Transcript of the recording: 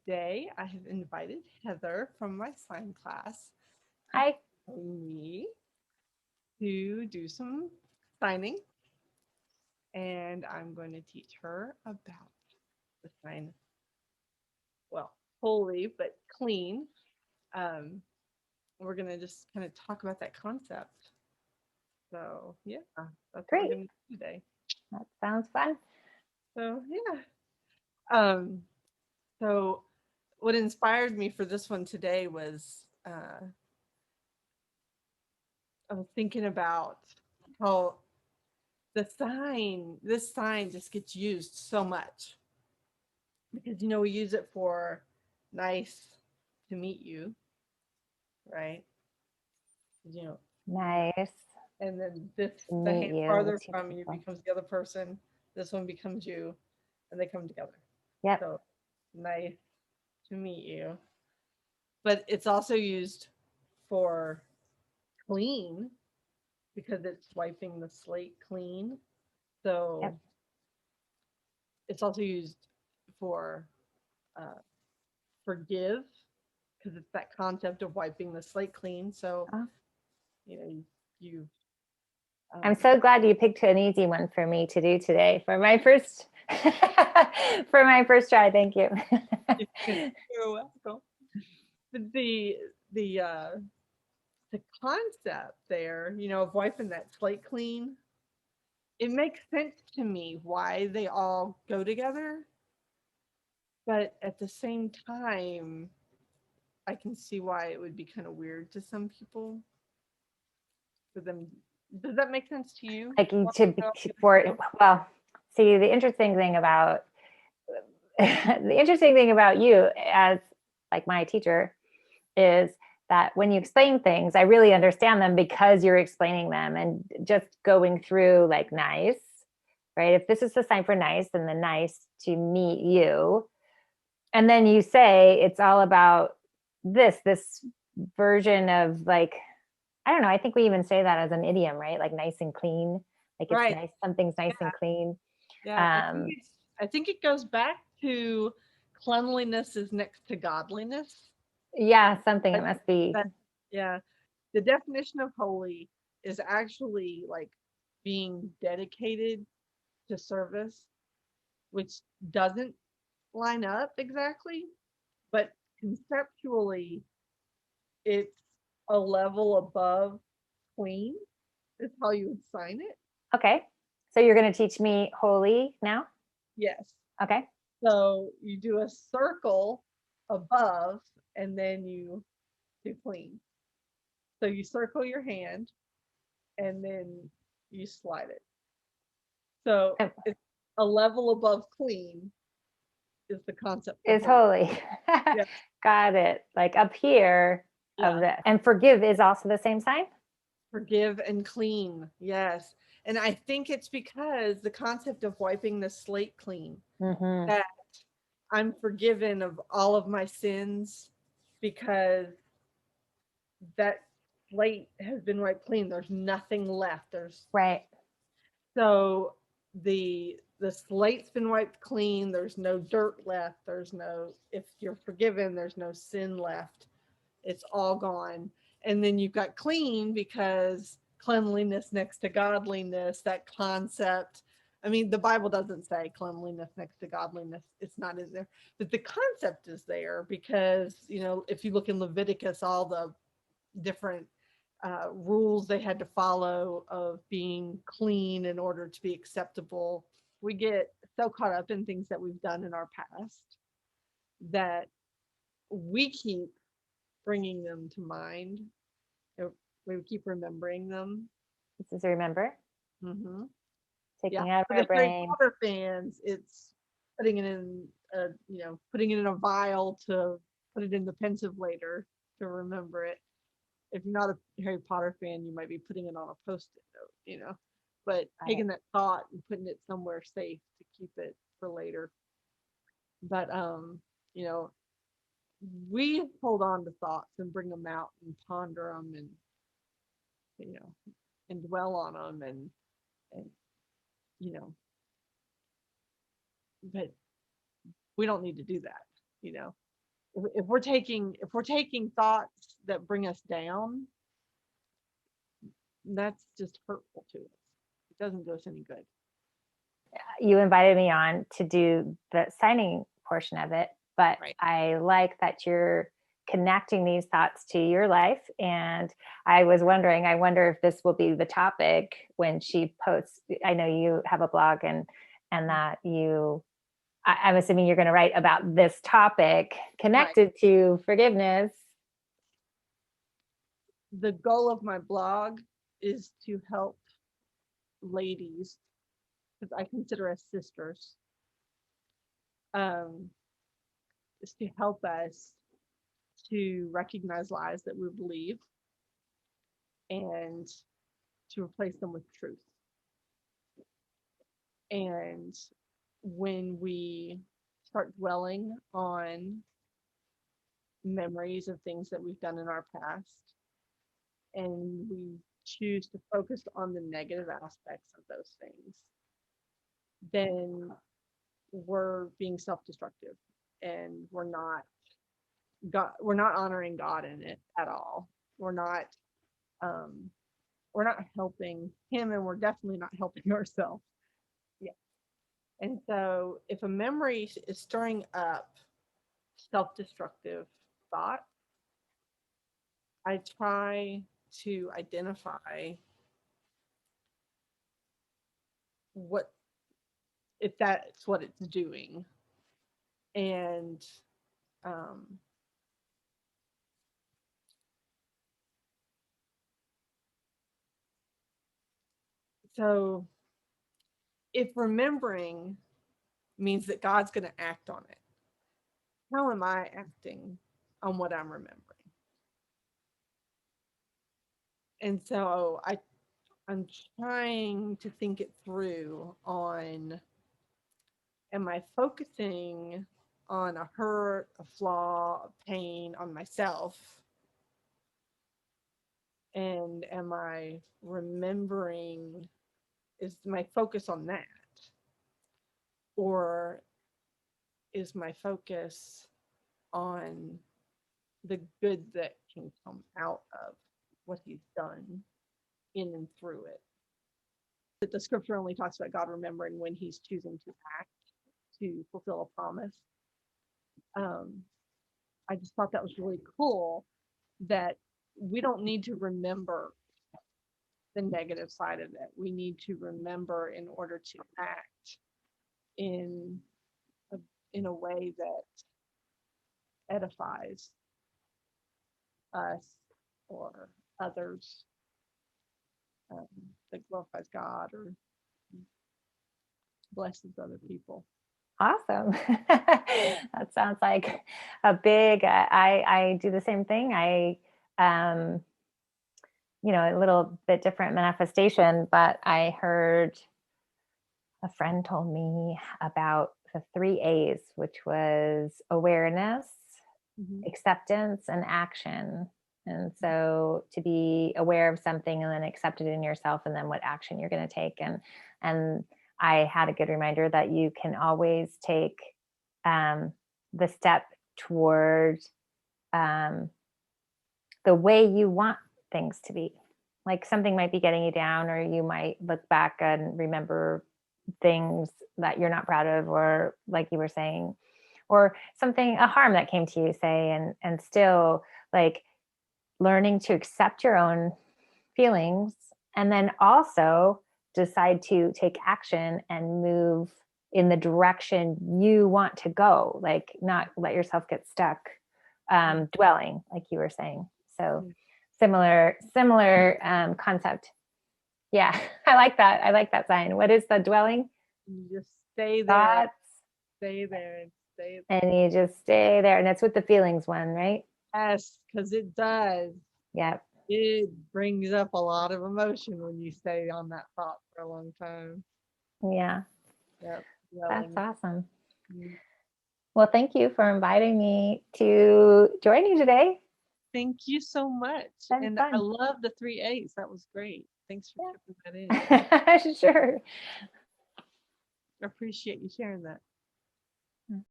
today I have invited Heather from my sign class to Hi. join me to do some signing, and I'm going to teach her about the sign, well, holy but clean. Um, we're going to just kind of talk about that concept. So, yeah, that's what we're Great. going to do today. That sounds fun. So, yeah. Um, so, what inspired me for this one today was I was thinking about how this sign just gets used so much because we use it for nice to meet you, right? You know, Nice and then this to the meet hand you, the farther two from you people. becomes the other person. This one becomes you, and they come together. Yep. So nice to meet you. But it's also used for clean because it's wiping the slate clean. Yep. So it's also used for uh, forgive because it's that concept of wiping the slate clean. So, Oh, you know, you I'm um, so glad you picked an easy one for me to do today for my first for my first try. Thank you. you're welcome. But the concept there, of wiping that slate clean, it makes sense to me why they all go together. But at the same time, I can see why it would be kind of weird to some people for them. Does that make sense to you? Like Why to they be all go for together? well, see the interesting thing about the interesting thing about you as like my teacher is that when you explain things, I really understand them because you're explaining them and just going through like nice, right? If this is the sign for nice, then the nice to meet you. And then you say it's all about this version of like, I don't know, I think we even say that as an idiom, right? Like nice and clean. Like it's Right. nice, something's nice and clean. Yeah, Um, I think it goes back to cleanliness is next to godliness. yeah, something it That, must be. that yeah, the definition of holy is actually like being dedicated to service, which doesn't line up exactly, but conceptually it's a level above clean is how you would sign it. Okay. So you're going to teach me holy now? Yes. Okay. So you do a circle above and then you do clean. So you circle your hand and then you slide it. So it's a level above clean is the concept of Is holy. holy. Yeah. Got it. Like up here of Yeah. this. And forgive is also the same sign? Forgive and clean. Yes. And I think it's because the concept of wiping the slate clean, Mm-hmm. that I'm forgiven of all of my sins because that slate has been wiped clean. There's nothing left. There's Right. so the slate's been wiped clean. There's no dirt left. There's no, if you're forgiven, there's no sin left. It's all gone. And then you've got clean because cleanliness next to godliness, that concept. I mean, the Bible doesn't say cleanliness next to godliness. It's not in there. But the concept is there because, if you look in Leviticus, all the different rules they had to follow of being clean in order to be acceptable. We get so caught up in things that we've done in our past that we keep bringing them to mind. We keep remembering them. This is remember, Hmm. Yeah, taking out for of our the Harry brain. Potter fans, it's putting it in a vial to put it in the pensive later to remember it. If you're not a Harry Potter fan, you might be putting it on a post-it note. But Right. taking that thought and putting it somewhere safe to keep it for later. But you know, we hold on to thoughts and bring them out and ponder them and you know and dwell on them and you know, but we don't need to do that. You know, if we're taking thoughts that bring us down, that's just hurtful to us. It doesn't do us any good. You invited me on to do the signing portion of it, but Right. I like that you're connecting these thoughts to your life. And I was wondering, I wonder if this will be the topic when she posts. I know you have a blog and that I'm assuming you're going to write about this topic connected to forgiveness. The goal of my blog is to help ladies, because I consider us sisters, is to help us to recognize lies that we believe and to replace them with truth. And when we start dwelling on memories of things that we've done in our past, and we choose to focus on the negative aspects of those things, then we're being self-destructive, and we're not honoring God in it at all. We're not helping him, and we're definitely not helping ourselves. Yeah. And so if a memory is stirring up self-destructive thought, I try to identify what, if that's what it's doing. And so if remembering means that God's going to act on it, how am I acting on what I'm remembering? And so I'm trying to think it through on, am I focusing on a hurt, a flaw, a pain on myself? And am I remembering, is my focus on that? Or is my focus on the good that can come out of what he's done in and through it? That the scripture only talks about God remembering when he's choosing to act to fulfill a promise. I just thought that was really cool, that we don't need to remember the negative side of it. We need to remember in order to act in a way that edifies us or others, that glorifies God or blesses other people. Awesome. That sounds like a big, I do the same thing. A little bit different manifestation, but I heard a friend told me about the 3 A's, which was awareness, acceptance, and action. And so to be aware of something and then accept it in yourself, and then what action you're going to take. And I had a good reminder that you can always take the step toward the way you want things to be. Like something might be getting you down, or you might look back and remember things that you're not proud of, or like you were saying, or something, a harm that came to you, say, and still like learning to accept your own feelings, and then also decide to take action and move in the direction you want to go, like not let yourself get stuck dwelling, like you were saying. So similar concept. Yeah. I like that sign. What is the dwelling? You just stay there. Thoughts. Stay there and stay there. And you just stay there. And that's with the feelings one, right? Yes, because it does. Yep. It brings up a lot of emotion when you stay on that thought for a long time. Yeah. Yep. That's awesome. Well, thank you for inviting me to join you today. Thank you so much. And fun. I love the 3 A's. That was great. Thanks for putting that in. Sure. I appreciate you sharing that.